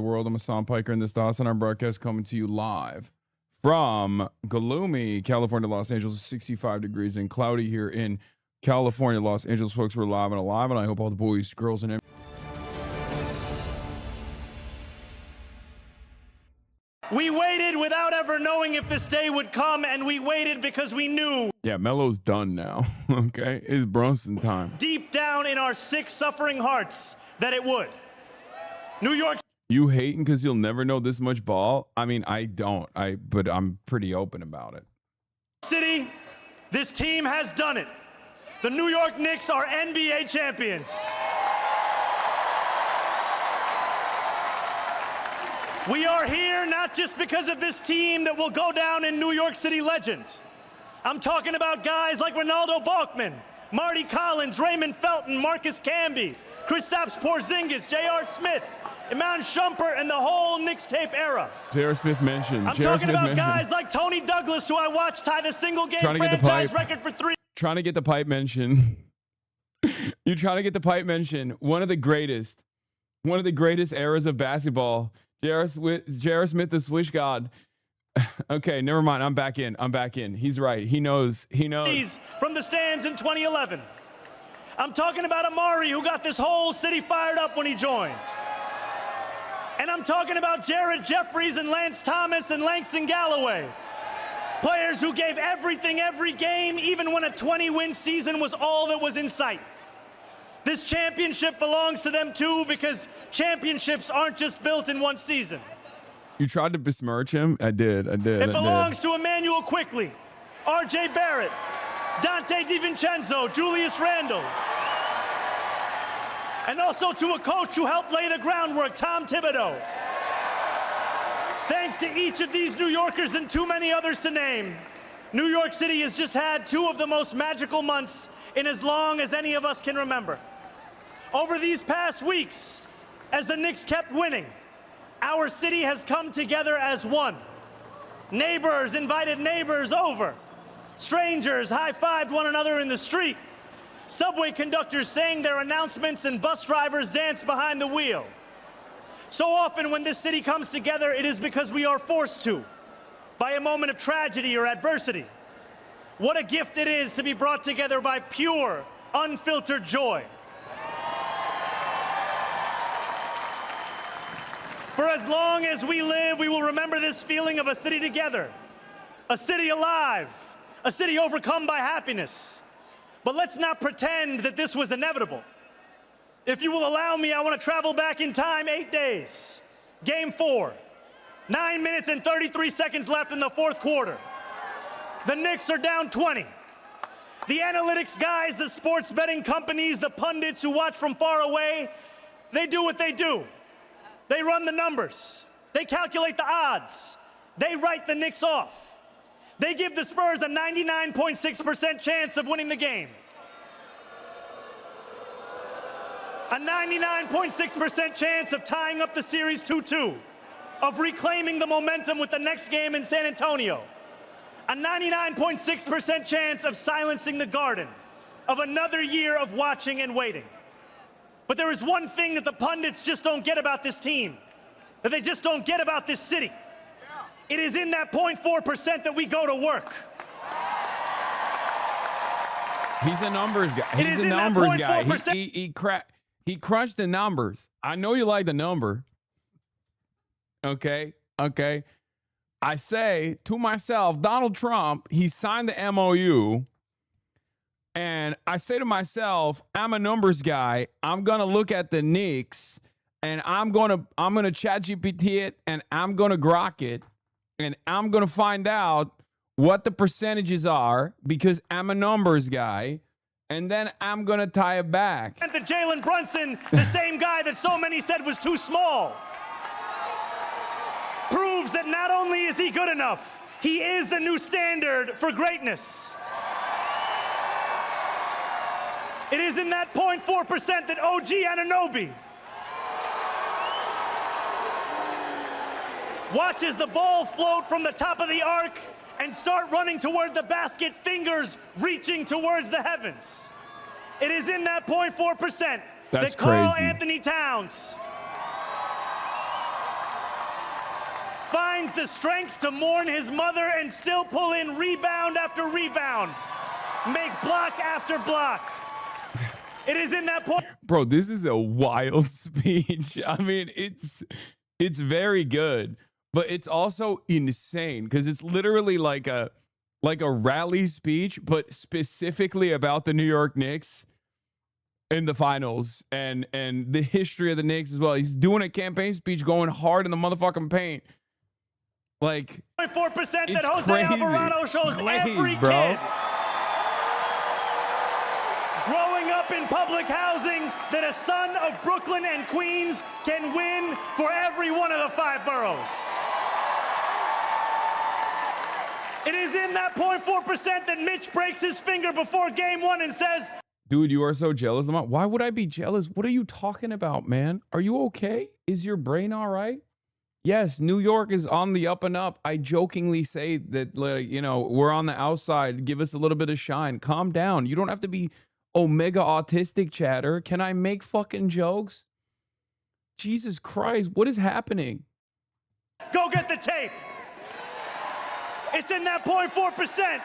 The world. I'm Hasan Piker, and this HasanAbi broadcast coming to you live from gloomy California, Los Angeles. 65 degrees and cloudy here in California, Los Angeles. Folks, we're live and alive, and I hope all the boys, girls, and we waited without ever knowing if this day would come, and we waited because we knew. Yeah, Melo's done now. Okay, it's Brunson time. Deep down in our sick, suffering hearts that it would. New York. You hating because you'll never know this much ball? I mean, I don't. But I'm pretty open about it. City, this team has done it. The New York Knicks are NBA champions. We are here not just because of this team that will go down in New York City legend. I'm talking about guys like Ronaldo Balkman, Marty Collins, Raymond Felton, Marcus Camby, Kristaps Porzingis, J.R. Smith, Iman Shumpert, and the whole Knicks tape era. J.R. Smith mentioned. I'm talking about guys like Tony Douglas, who I watched tie the single-game franchise record for 3. Trying to get the pipe mention. You're trying to get the pipe mention. One of the greatest eras of basketball. J.R. Smith, the Swish God. Okay, never mind. I'm back in. He's right. He knows. He's from the stands in 2011. I'm talking about Amari, who got this whole city fired up when he joined. And I'm talking about Jared Jeffries and Lance Thomas and Langston Galloway. Players who gave everything every game, even when a 20-win season was all that was in sight. This championship belongs to them too, because championships aren't just built in one season. You tried to besmirch him? I did. It belongs to Emmanuel Quickley, R.J. Barrett, Dante DiVincenzo, Julius Randle. And also to a coach who helped lay the groundwork, Tom Thibodeau. Thanks to each of these New Yorkers and too many others to name, New York City has just had two of the most magical months in as long as any of us can remember. Over these past weeks, as the Knicks kept winning, our city has come together as one. Neighbors invited neighbors over. Strangers high-fived one another in the street. Subway conductors sang their announcements and bus drivers danced behind the wheel. So often when this city comes together, it is because we are forced to, by a moment of tragedy or adversity. What a gift it is to be brought together by pure, unfiltered joy. For as long as we live, we will remember this feeling of a city together, a city alive, a city overcome by happiness. But let's not pretend that this was inevitable. If you will allow me, I want to travel back in time 8 days. Game 4, 9 minutes and 33 seconds left in the fourth quarter. The Knicks are down 20. The analytics guys, the sports betting companies, the pundits who watch from far away, they do what they do. They run the numbers. They calculate the odds. They write the Knicks off. They give the Spurs a 99.6% chance of winning the game. A 99.6% chance of tying up the series 2-2, of reclaiming the momentum with the next game in San Antonio. A 99.6% chance of silencing the Garden, of another year of watching and waiting. But there is one thing that the pundits just don't get about this team, that they just don't get about this city. It is in that 0.4% that we go to work. He's a numbers guy. He's a numbers guy. He crunched the numbers. I know you like the number. Okay. I say to myself, Donald Trump, he signed the MOU. And I say to myself, I'm a numbers guy. I'm going to look at the Knicks and I'm going to ChatGPT it and I'm going to grok it. And I'm going to find out what the percentages are because I'm a numbers guy. And then I'm going to tie it back. And the Jalen Brunson, the same guy that so many said was too small, proves that not only is he good enough, he is the new standard for greatness. It is in that 0.4% that OG HasanAbi watches the ball float from the top of the arc and start running toward the basket, fingers reaching towards the heavens. It is in that 0.4% that Karl Anthony Towns finds the strength to mourn his mother and still pull in rebound after rebound, make block after block. It is in that point. Bro, this is a wild speech. I mean, it's very good, but it's also insane because it's literally like a rally speech, but specifically about the New York Knicks in the finals and the history of the Knicks as well. He's doing a campaign speech going hard in the motherfucking paint. Like 4% that Jose crazy. Alvarado shows every bro. kid growing up in public housing that a son of Brooklyn and Queens can win for every one of the 5 boroughs. It is in that 0.4% that Mitch breaks his finger before game 1 and says, dude, you are so jealous. Why would I be jealous? What are you talking about, man? Are you okay? Is your brain all right? Yes, New York is on the up and up. I jokingly say that, you know, we're on the outside. Give us a little bit of shine. Calm down. You don't have to be omega autistic chatter. Can I make fucking jokes? Jesus Christ, what is happening? go get the tape. It's in that 0.4%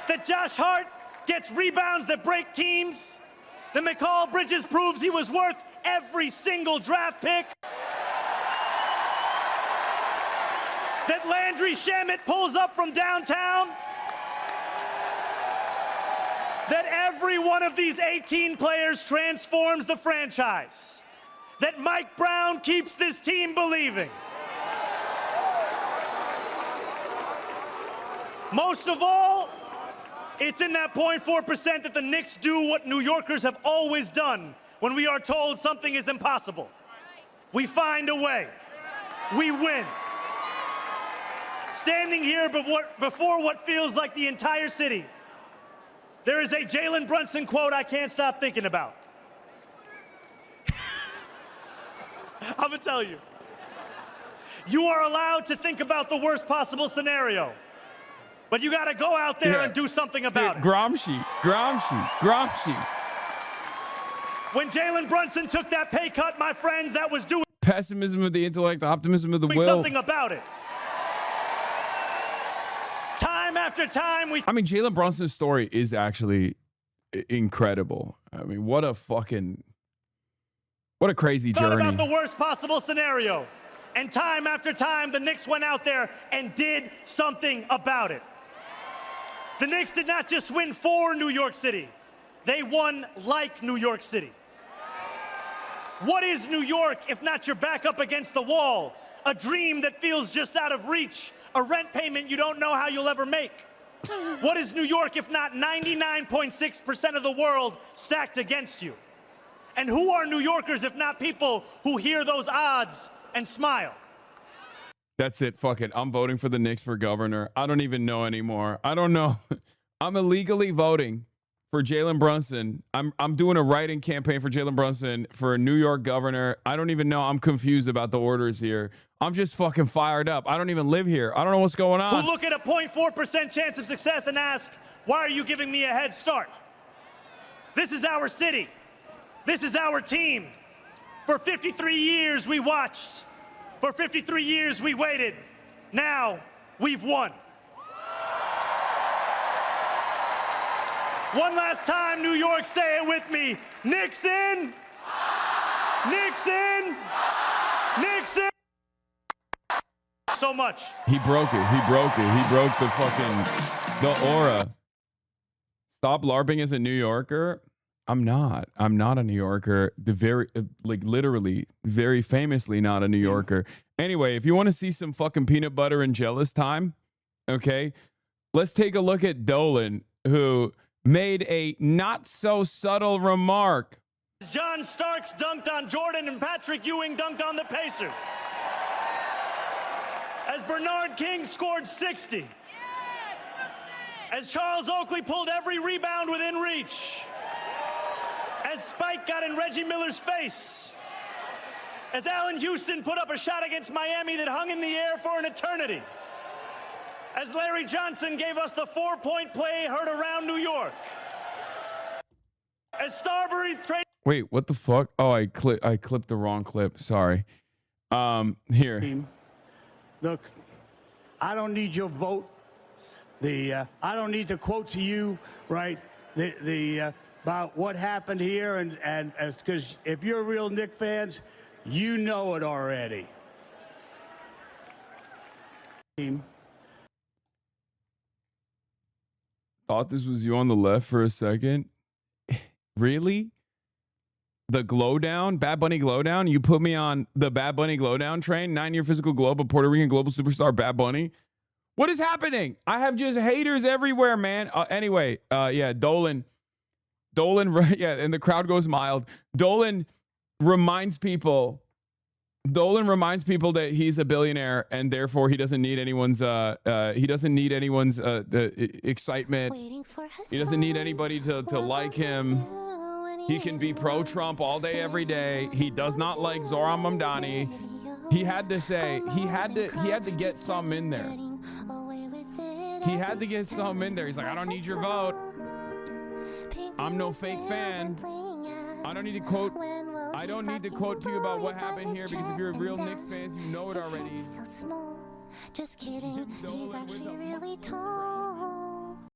that Josh Hart gets rebounds that break teams, that McCall Bridges proves he was worth every single draft pick, that Landry Shamet pulls up from downtown, that every one of these 18 players transforms the franchise, that Mike Brown keeps this team believing. Most of all, it's in that 0.4% that the Knicks do what New Yorkers have always done when we are told something is impossible. We find a way. We win. Standing here before what feels like the entire city, there is a Jalen Brunson quote I can't stop thinking about. I'm gonna tell you. You are allowed to think about the worst possible scenario, but you gotta go out there and do something about it. Gramsci. When Jalen Brunson took that pay cut, my friends, that was doing Pessimism of the intellect, optimism of the will. something about it. Time after time, I mean, Jalen Brunson's story is actually incredible. I mean, what a crazy journey. Thought about the worst possible scenario. And time after time, the Knicks went out there and did something about it. The Knicks did not just win for New York City. They won like New York City. What is New York if not your back up against the wall? A dream that feels just out of reach. A rent payment you don't know how you'll ever make. What is New York if not 99.6% of the world stacked against you? And who are New Yorkers if not people who hear those odds and smile? That's it. Fuck it. I'm voting for the Knicks for governor. I don't even know anymore. I don't know. I'm illegally voting for Jalen Brunson. I'm doing a write-in campaign for Jalen Brunson for a New York governor. I don't even know. I'm confused about the orders here. I'm just fucking fired up. I don't even live here. I don't know what's going on. Who look at a 0.4% chance of success and ask, why are you giving me a head start? This is our city. This is our team. For 53 years we watched. For 53 years we waited. Now we've won. One last time, New York, say it with me. Knicks in. Knicks in. Knicks in. So much. He broke it. He broke the fucking, the aura. Stop LARPing as a New Yorker. I'm not a New Yorker. Literally, very famously not a New Yorker. Anyway, if you want to see some fucking peanut butter and jealous time, okay, let's take a look at Dolan, who made a not so subtle remark. John Starks dunked on Jordan and Patrick Ewing dunked on the Pacers. As Bernard King scored 60. As Charles Oakley pulled every rebound within reach. As Spike got in Reggie Miller's face. As Allen Houston put up a shot against Miami that hung in the air for an eternity. As Larry Johnson gave us the 4-point play heard around New York. As Starbury traded. Wait, what the fuck? Oh, I clipped the wrong clip. Sorry. Here. look, I don't need your vote. I don't need to quote to you, right? About what happened here, and because if you're real Knicks fans, you know it already. Thought this was you on the left for a second. Really? The glow down, Bad Bunny glow down? You put me on the Bad Bunny glow down train, 9-year physical globe of Puerto Rican global superstar Bad Bunny. What is happening? I have just haters everywhere, man. Anyway, yeah, Dolan, yeah, and the crowd goes mild. Dolan reminds people that he's a billionaire and therefore he doesn't need anyone's excitement. He doesn't need anybody to like him. He can be pro-Trump all day, every day. He does not like Zoran Mamdani. He had to get some in there. He had to get some in there. He's like, I don't need your vote. I'm no fake fan. I don't need to quote to you about what happened here, because if you're a real Knicks fans, you know it already. Just kidding, he's actually really tall.